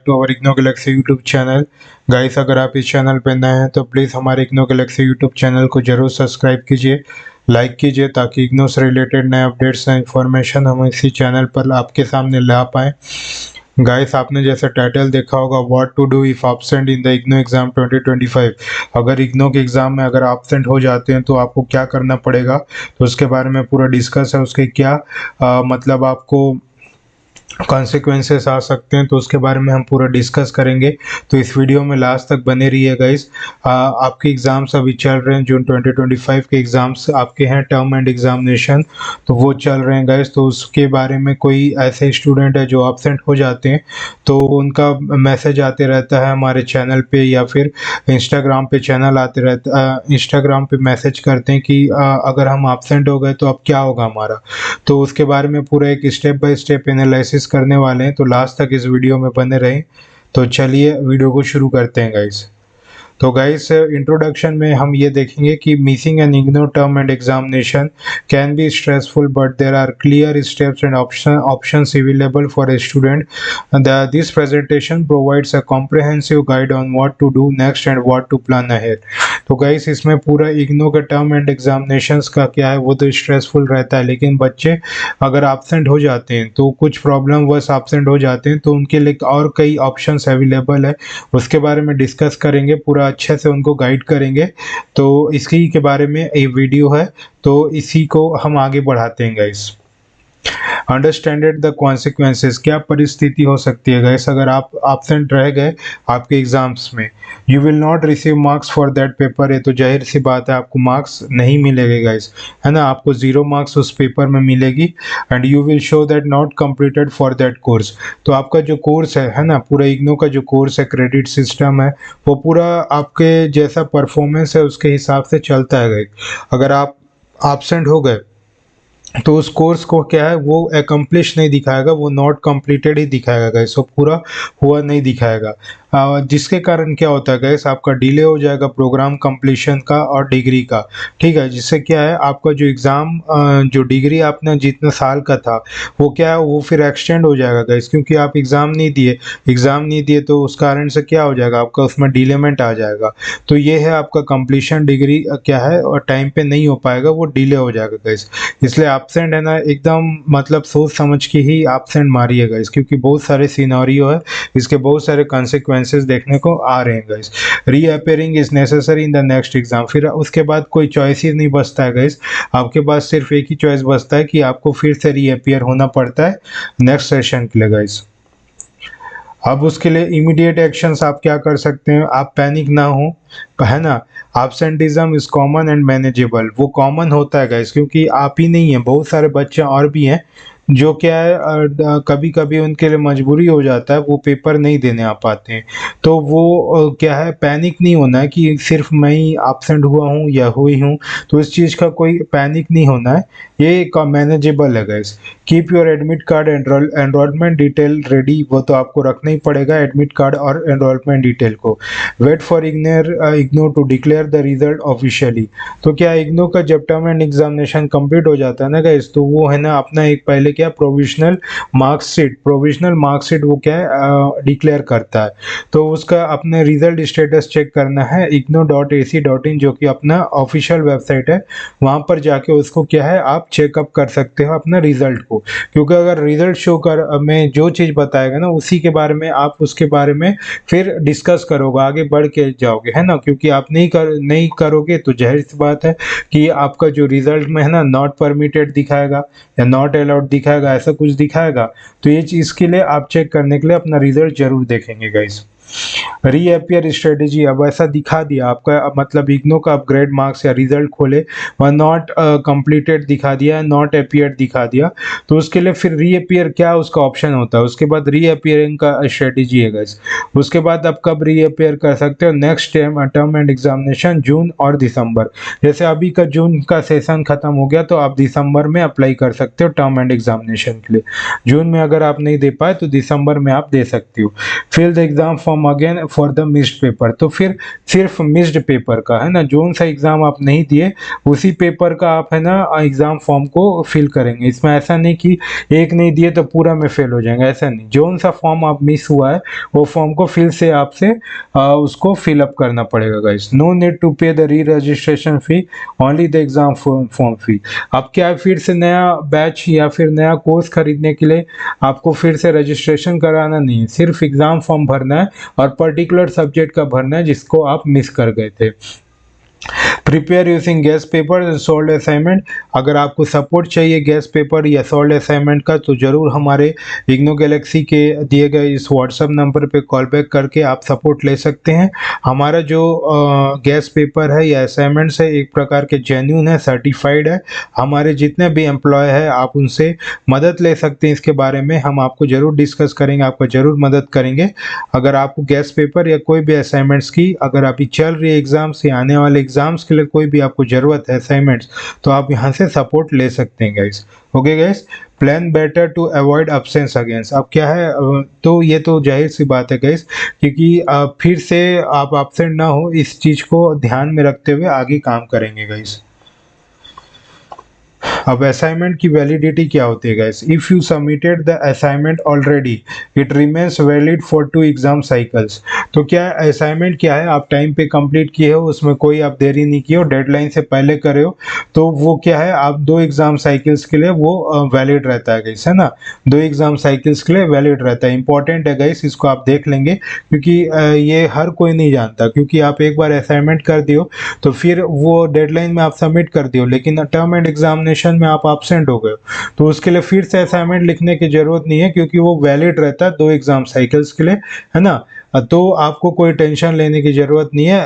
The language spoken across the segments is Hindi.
To our IGNOU galaxy YouTube channel. Guys, अगर आप इस चैनल पर नए हैं तो प्लीज़ हमारे इग्नो गैलेक्सी यूट्यूब चैनल को जरूर सब्सक्राइब कीजिए, लाइक कीजिए, ताकि इग्नो से रिलेटेड नए अपडेट्स नए इन्फॉर्मेशन हम इसी चैनल पर आपके सामने ला पाएँ। गाइस, आपने जैसे टाइटल देखा होगा, what to do if absent in the IGNOU exam 2025। अगर इग्नो के एग्जाम में अगर एब्सेंट हो जाते हैं तो आपको क्या करना पड़ेगा, तो उसके बारे में पूरा डिस्कस है। उसके क्या मतलब आपको कॉन्सिक्वेंसेस आ सकते हैं, तो उसके बारे में हम पूरा डिस्कस करेंगे। तो इस वीडियो में लास्ट तक बने रहिए गाइस। आपके एग्ज़ाम्स अभी चल रहे हैं, जून 2025 के एग्ज़ाम्स आपके हैं, टर्म एंड एग्जामिनेशन, तो वो चल रहे हैं गाइस। तो उसके बारे में कोई ऐसे स्टूडेंट है जो एब्सेंट हो जाते हैं, तो उनका मैसेज आते रहता है हमारे चैनल पे, या फिर इंस्टाग्राम पे चैनल आते रहता इंस्टाग्राम पे मैसेज करते हैं कि अगर हम एब्सेंट हो गए तो अब क्या होगा हमारा। तो उसके बारे में पूरा एक स्टेप बाय स्टेप एनालिसिस करने वाले हैं, तो लास्ट तक इस वीडियो में बने रहें। तो चलिए वीडियो को शुरू करते हैं गाइस। तो गाइस, इंट्रोडक्शन में हम ये देखेंगे कि missing an IGNOU term end examination can be stressful, but there are clear steps and options available for a student. This presentation provides a comprehensive guide on what to do next and what to plan ahead. तो गाइस, इसमें पूरा इग्नो के टर्म एंड एग्जामिनेशंस का क्या है, वो तो स्ट्रेसफुल रहता है, लेकिन बच्चे अगर एब्सेंट हो जाते हैं, तो कुछ प्रॉब्लम वश एब्सेंट हो जाते हैं, तो उनके लिए और कई ऑप्शंस अवेलेबल है, उसके बारे में डिस्कस करेंगे, पूरा अच्छे से उनको गाइड करेंगे। तो इसी के बारे में ये वीडियो है, तो इसी को हम आगे बढ़ाते हैं गाइस। अंडरस्टैंडेड द कॉन्सिक्वेंसेस, क्या परिस्थिति हो सकती है गाइस अगर आप एब्सेंट रह गए आपके एग्जाम्स में। You will not receive marks for that paper, है तो जाहिर सी बात है आपको मार्क्स नहीं मिलेंगे गाइस, है ना। आपको 0 मार्क्स उस पेपर में मिलेगी। And you will show that not completed for that course. तो आपका जो कोर्स है ना, पूरा इग्नो का जो कोर्स है, क्रेडिट सिस्टम है, वो पूरा आपके जैसा परफॉर्मेंस है उसके हिसाब से चलता है गाइस। अगर आप एब्सेंट हो गए तो उस कोर्स को क्या है, वो एकम्प्लिश नहीं दिखाएगा, वो नॉट कंप्लीटेड ही दिखाएगा गाइस, वो पूरा हुआ नहीं दिखाएगा। जिसके कारण क्या होता है गाइस, आपका डिले हो जाएगा प्रोग्राम कंप्लीशन का और डिग्री का, ठीक है। जिससे क्या है, आपका जो एग्ज़ाम जो डिग्री आपने जितना साल का था, वो क्या है, वो फिर एक्सटेंड हो जाएगा गाइस, क्योंकि आप एग्ज़ाम नहीं दिए तो उस कारण से क्या हो जाएगा, आपका उसमें डिलेमेंट आ जाएगा। तो ये है आपका कंप्लीशन डिग्री क्या है, और टाइम पे नहीं हो पाएगा, वो डिले हो जाएगा गाइस। इसलिए एब्सेंट है ना, एकदम मतलब सोच समझ के ही एब्सेंट मारिए गाइस, क्योंकि बहुत सारे सिनेरियो है, इसके बहुत सारे कॉन्सिक्वेंसेस देखने को आ रहे हैं guys. Reappearing is necessary in the next exam, फिर उसके बाद कोई चॉइस ही नहीं बचता है गाइस, आपके पास सिर्फ एक ही चॉइस बचता है कि आपको फिर से रीअपेयर होना पड़ता है नेक्स्ट सेशन के लिए गाइस। अब उसके लिए इमीडिएट एक्शंस आप क्या कर सकते हैं, आप पैनिक ना हो, है ना। Absenteeism is common and manageable, वो कॉमन होता है गाइस, क्योंकि आप ही नहीं है, बहुत सारे बच्चे और भी हैं जो क्या है, कभी कभी उनके लिए मजबूरी हो जाता है, वो पेपर नहीं देने आ पाते हैं। तो वो क्या है, पैनिक नहीं होना है कि सिर्फ मैं ही एब्सेंट हुआ हूँ या हुई हूँ, तो इस चीज़ का कोई पैनिक नहीं होना है, ये मैनेजेबल है guys. Keep your admit card enrolment detail ready, वो तो आपको रखना ही पड़ेगा, एडमिट कार्ड और एनरोलमेंट डिटेल को। Wait for IGNOU to declare the result officially. तो क्या इग्नो का जब टर्म एंड एग्जामिनेशन कंप्लीट हो जाता है ना गाइस, तो वो है ना अपना एक पहले क्या प्रोविजनल मार्कशीट वो क्या है डिक्लेयर करता है। तो उसका अपने रिजल्ट स्टेटस चेक करना है igno.ac.in, जो कि अपना ऑफिशियल वेबसाइट है, वहां पर जाके उसको क्या है आप चेकअप कर सकते हो अपना रिजल्ट को। क्योंकि अगर रिजल्ट शो कर में जो चीज़ बताएगा ना, उसी के बारे में आप उसके बारे में फिर डिस्कस करोगे, आगे बढ़ के जाओगे, है ना। क्योंकि आप नहीं करोगे तो जाहिर सी बात है कि आपका जो रिजल्ट में है ना, नॉट परमिटेड दिखाएगा या नॉट अलाउड दिखाएगा, ऐसा कुछ दिखाएगा। तो ये चीज़ के लिए आप चेक करने के लिए अपना रिजल्ट जरूर देखेंगे गाइस। रीअपियर स्ट्रेटेजी, अब ऐसा दिखा दिया आपका, मतलब इग्नो का अपग्रेड मार्क्स या रिजल्ट खोले, वह नॉट कंप्लीटेड दिखा दिया, नॉट अपियर्ड दिखा दिया, तो उसके लिए फिर रीअपियर क्या उसका ऑप्शन होता है, उसके बाद रीअपियरिंग का स्ट्रेटेजी है गाइस। उसके बाद आप कब रीअपियर कर सकते हो, नेक्स्ट टर्म एंड एग्जामिनेशन जून और दिसंबर। जैसे अभी का जून का सेशन खत्म हो गया, तो आप दिसंबर में अप्लाई कर सकते हो टर्म एंड एग्जामिनेशन के लिए। जून में अगर आप नहीं दे पाए तो दिसंबर में आप दे सकते हो। Fill the exam form form again for the missed paper. तो फिर सिर्फ मिस्ड पेपर का, है ना, जो सा एग्जाम आप नहीं दिए उसी पेपर का आप, है ना, एग्जाम फॉर्म को फिल करेंगे। इसमें ऐसा नहीं कि एक नहीं दिए तो पूरा में फेल हो जाएंगे, ऐसा नहीं। जो सा फॉर्म आप मिस हुआ है वो फॉर्म को फिर से आपसे उसको फिलअप करना पड़ेगा गाइस। नो नीड टू पे द री registration fee, only the exam form fee. अब क्या है, फिर से नया बैच या फिर नया कोर्स खरीदने के लिए आपको फिर से रजिस्ट्रेशन कराना नहीं है, सिर्फ एग्जाम फॉर्म भरना है और पर्टिकुलर सब्जेक्ट का भरना है जिसको आप मिस कर गए थे। Prepare using guest paper solve assignment. अगर आपको सपोर्ट चाहिए गेस्ट पेपर या सॉल्व असाइनमेंट का तो ज़रूर हमारे इग्नो गैलेक्सी के दिए गए इस व्हाट्सएप नंबर पे कॉल बैक करके आप सपोर्ट ले सकते हैं। हमारा जो गेस्ट पेपर है या असाइनमेंट्स है एक प्रकार के जेन्यून है, सर्टिफाइड है। हमारे जितने भी एम्प्लॉय है आप उनसे मदद ले सकते हैं, इसके बारे में हम आपको ज़रूर डिस्कस करेंगे, आपको ज़रूर मदद करेंगे। अगर आपको गेस्ट पेपर या कोई भी असाइनमेंट्स की, अगर अभी चल रही है एग्जाम्स या आने वाले एग्जाम्स के लिए कोई भी आपको जरूरत है असाइनमेंट्स, तो आप यहाँ से सपोर्ट ले सकते हैं guys. Okay guys, plan better to avoid absence against. अब क्या है, तो ये तो जाहिर सी बात है गाइस, क्योंकि फिर से आप एब्सेंट ना हो, इस चीज को ध्यान में रखते हुए आगे काम करेंगे गाइस। अब असाइनमेंट की वैलिडिटी क्या होती है guys? If you submitted the assignment already it remains valid for 2 exam cycles. तो क्या असाइनमेंट क्या है, आप टाइम पे कंप्लीट किए हो, उसमें कोई आप देरी नहीं किए हो, डेडलाइन से पहले करे हो, तो वो क्या है, आप 2 एग्जाम साइकिल्स के लिए वो वैलिड रहता है गाइस, है ना। 2 एग्जाम साइकिल्स के लिए वैलिड रहता है। इंपॉर्टेंट है गाइस, इसको आप देख लेंगे क्योंकि ये हर कोई नहीं जानता, क्योंकि आप एक बार असाइनमेंट कर दियो तो फिर वो डेडलाइन में आप सबमिट कर दियो, लेकिन टर्म एंड एग्जामिनेशन में आप एब्सेंट हो गए तो उसके लिए फिर से असाइनमेंट लिखने की जरूरत नहीं है, क्योंकि वो वैलिड रहता है 2 एग्जाम साइकिल्स के लिए, है ना। तो आपको कोई टेंशन लेने की जरूरत नहीं है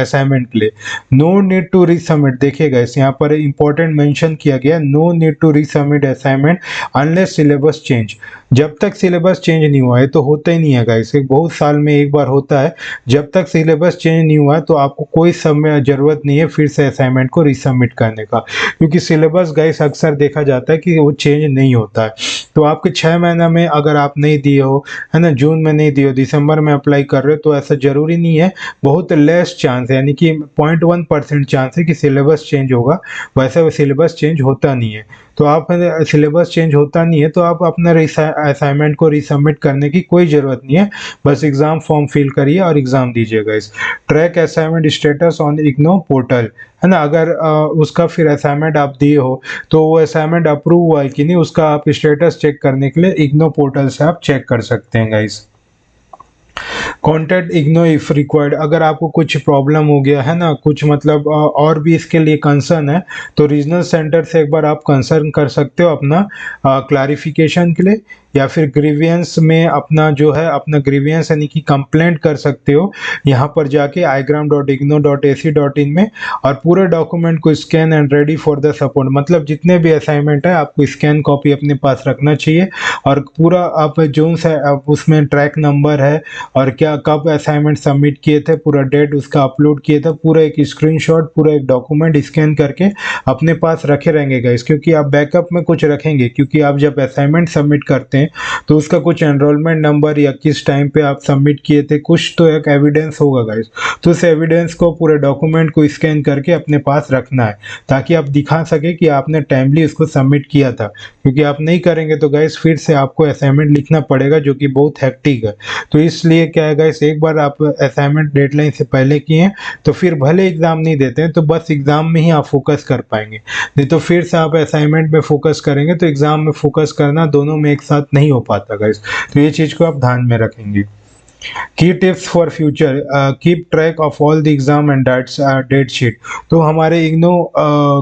असाइनमेंट के लिए। नो नीड टू रीसबमिट, देखिएगा इस यहाँ पर इंपॉर्टेंट मेंशन किया गया, no need to resubmit assignment unless syllabus change. जब तक सिलेबस चेंज नहीं हुआ है तो होता ही नहीं है गाइस, बहुत साल में एक बार होता है। जब तक सिलेबस चेंज नहीं हुआ है तो आपको कोई समय जरूरत नहीं है फिर से असाइनमेंट को रीसबमिट करने का, क्योंकि सिलेबस गाइस अक्सर देखा जाता है कि वो चेंज नहीं होता है। तो आपके 6 महीना में अगर आप नहीं दिए हो, है ना, जून में नहीं दिए हो, दिसंबर में अप्लाई कर रहे हो, तो ऐसा जरूरी नहीं है, बहुत लेस चांस है, यानी कि 0.1% चांस है कि सिलेबस चेंज होगा। वैसे वो सिलेबस चेंज होता नहीं है, तो आप सिलेबस चेंज होता नहीं है तो आप अपना असाइनमेंट को रीसबमिट करने की कोई ज़रूरत नहीं है, बस एग्ज़ाम फॉर्म फिल करिए और एग्ज़ाम दीजिएगा। इस track assignment status on IGNOU portal, है ना। अगर उसका फिर असाइनमेंट आप दिए हो तो वो असाइनमेंट अप्रूव हुआ है कि नहीं, उसका आप स्टेटस चेक करने के लिए इग्नो पोर्टल से आप चेक कर सकते हैं guys. Contact IGNOU if required, अगर आपको कुछ प्रॉब्लम हो गया है ना, कुछ मतलब और भी इसके लिए कंसर्न है, तो रीजनल सेंटर से एक बार आप कंसर्न कर सकते हो अपना क्लैरिफिकेशन के लिए, या फिर ग्रीवियंस में अपना जो है अपना ग्रीवियंस यानी कि कंप्लेंट कर सकते हो यहाँ पर जाके igram.igno.ac.in में, और पूरे डॉक्यूमेंट को scan and ready for the support. मतलब जितने भी असाइनमेंट है आपको स्कैन कॉपी अपने पास रखना चाहिए, और पूरा आप जो सा उसमें ट्रैक नंबर है और क्या कब असाइनमेंट सबमिट किए थे, पूरा डेट उसका अपलोड किए थे, पूरा एक स्क्रीनशॉट, पूरा एक डॉक्यूमेंट स्कैन करके अपने पास रखे रहेंगे गाइस, क्योंकि आप बैकअप में कुछ रखेंगे, क्योंकि आप जब असाइनमेंट सबमिट करते हैं तो उसका कुछ एनरोलमेंट नंबर या किस टाइम पे आप सबमिट किए थे, कुछ तो एक एविडेंस होगा गाइस। तो उस एविडेंस को, पूरे डॉक्यूमेंट को स्कैन करके अपने पास रखना है, ताकि आप दिखा सके कि आपने टाइमली इसको सबमिट किया था। क्योंकि आप नहीं करेंगे तो गाइस फिर से आपको असाइनमेंट लिखना पड़ेगा, जो कि बहुत हेक्टिक है। तो इसलिए क्या है गाइस, एक बार आप असाइनमेंट डेडलाइन से पहले किए हैं तो फिर भले एग्जाम नहीं देते हैं तो बस एग्जाम में ही आप फोकस कर पाएंगे, नहीं तो फिर से आप असाइनमेंट में फोकस करेंगे तो एग्जाम में फोकस करना दोनों में एक साथ नहीं हो पाता गाइस। तो ये चीज को आप ध्यान में रखेंगे। Key tips for future, keep track of all the exam end date sheet. तो हमारे इग्नो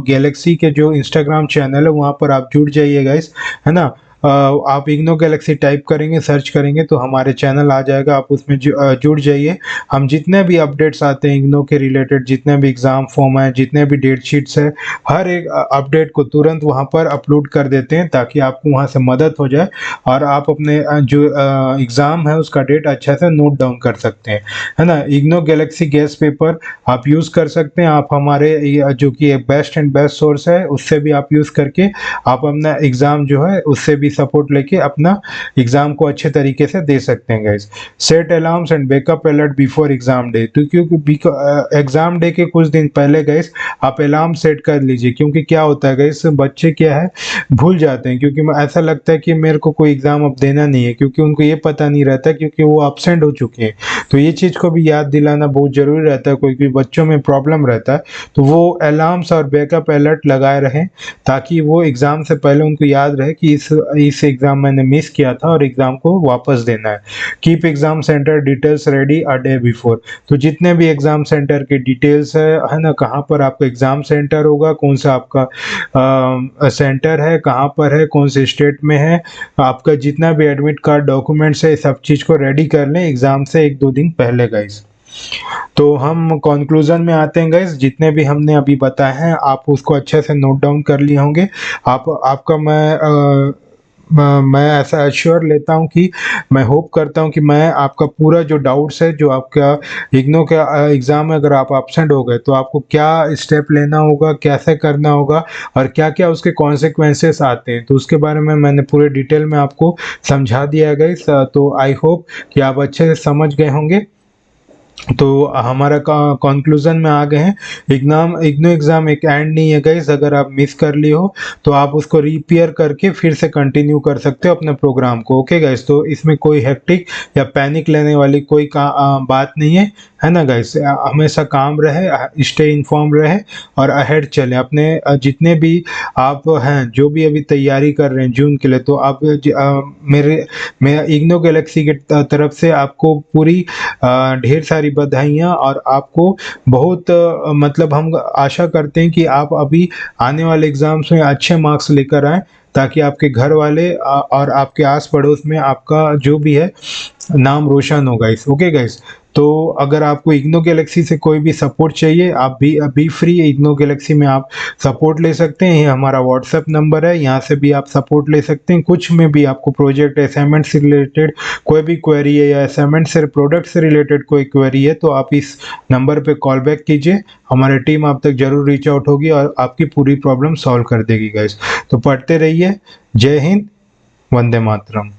गैलेक्सी के जो इंस्टाग्राम चैनल है वहाँ पर आप जुड़ जाइए गाइस, है ना। आप इग्नो गैलेक्सी टाइप करेंगे, सर्च करेंगे तो हमारे चैनल आ जाएगा, आप उसमें जुड़ जाइए। हम जितने भी अपडेट्स आते हैं इग्नो के रिलेटेड, जितने भी एग्ज़ाम फॉर्म है, जितने भी डेट शीट्स है, हर एक अपडेट को तुरंत वहां पर अपलोड कर देते हैं, ताकि आपको वहां से मदद हो जाए और आप अपने जो एग्ज़ाम है उसका डेट अच्छा से नोट डाउन कर सकते हैं, है ना। इग्नो गैलेक्सी गेस्ट पेपर आप यूज़ कर सकते हैं, आप हमारे जो कि एक बेस्ट एंड बेस्ट सोर्स है उससे भी आप यूज़ करके आप अपना एग्ज़ाम जो है उससे भी सपोर्ट लेके अपना एग्ज़ाम को अच्छे तरीके से दे सकते हैं guys. Set alarms and backup alert before exam day, तो क्योंकि एग्ज़ाम डे के कुछ दिन पहले गाइस आप अलार्म सेट कर लीजिए, क्योंकि क्या होता है गाइस, बच्चे क्या है भूल जाते हैं, क्योंकि ऐसा लगता है कि मेरे को कोई एग्ज़ाम अब देना नहीं है, क्योंकि उनको ये पता नहीं रहता क्योंकि वो एब्सेंट हो चुके हैं। तो ये चीज़ को भी याद दिलाना बहुत ज़रूरी रहता है, कोई बच्चों में प्रॉब्लम रहता है तो वो अलार्म्स और बैकअप अलर्ट लगाए रहें, ताकि वो एग्ज़ाम से पहले उनको याद रहे कि इस एग्ज़ाम मैंने मिस किया था और एग्ज़ाम को वापस देना है। Keep exam centre details ready a day before, तो जितने भी एग्ज़ाम सेंटर के डिटेल्स है ना, कहाँ पर आपका एग्ज़ाम सेंटर होगा, कौन सा आपका सेंटर है, कहाँ पर है, कौन से स्टेट में है, आपका जितना भी एडमिट कार्ड डॉक्यूमेंट्स है, सब चीज़ को रेडी कर लें एग्ज़ाम से 1-2 दिन पहले गाइस। तो हम कंक्लूजन में आते हैं गाइस, जितने भी हमने अभी बताए हैं आप उसको अच्छे से नोट डाउन कर लिए होंगे। आपका मैं ऐसा एश्योर लेता हूं कि मैं होप करता हूं कि मैं आपका पूरा जो डाउट्स है, जो आपका इग्नो का एग्ज़ाम में अगर आप एब्सेंट हो गए तो आपको क्या स्टेप लेना होगा, कैसे करना होगा और क्या-क्या उसके कॉन्सिक्वेंसेस आते हैं, तो उसके बारे में मैंने पूरे डिटेल में आपको समझा दिया है गाइस। तो आई होप कि आप अच्छे से समझ गए होंगे। तो हमारा कंक्लूजन में आ गए हैं। इग्नो एग्ज़ाम एक एंड नहीं है गाइस, अगर आप मिस कर लिए हो तो आप उसको रीपेयर करके फिर से कंटिन्यू कर सकते हो अपने प्रोग्राम को। ओके गाइस, तो इसमें कोई हेक्टिक या पैनिक लेने वाली कोई बात नहीं है ना गाइस। हमेशा काम रहे, स्टे इन्फॉर्म रहे और अहेड चले अपने जितने भी आप हैं, जो भी अभी तैयारी कर रहे हैं जून के लिए, तो आप मैं इग्नो गैलेक्सी की तरफ से आपको पूरी ढेर सारी बधाइयाँ और आपको बहुत मतलब हम आशा करते हैं कि आप अभी आने वाले एग्ज़ाम्स में अच्छे मार्क्स लेकर आएँ, ताकि आपके घर वाले और आपके आस पड़ोस में आपका जो भी है नाम रोशन हो गाइस। ओके गाइस, तो अगर आपको इग्नो गैलेक्सी से कोई भी सपोर्ट चाहिए, आप भी अभी फ्री इग्नो गैलेक्सी में आप सपोर्ट ले सकते हैं। ये हमारा व्हाट्सएप नंबर है, यहाँ से भी आप सपोर्ट ले सकते हैं। कुछ में भी आपको प्रोजेक्ट असाइनमेंट से रिलेटेड कोई भी क्वेरी है या असाइनमेंट से प्रोडक्ट से रिलेटेड कोई क्वेरी है, तो आप इस नंबर पे कॉल बैक कीजिए, हमारी टीम आप तक जरूर रीच आउट होगी और आपकी पूरी प्रॉब्लम सॉल्व कर देगी गाइस। तो पढ़ते रहिए। जय हिंद, वंदे मातरम।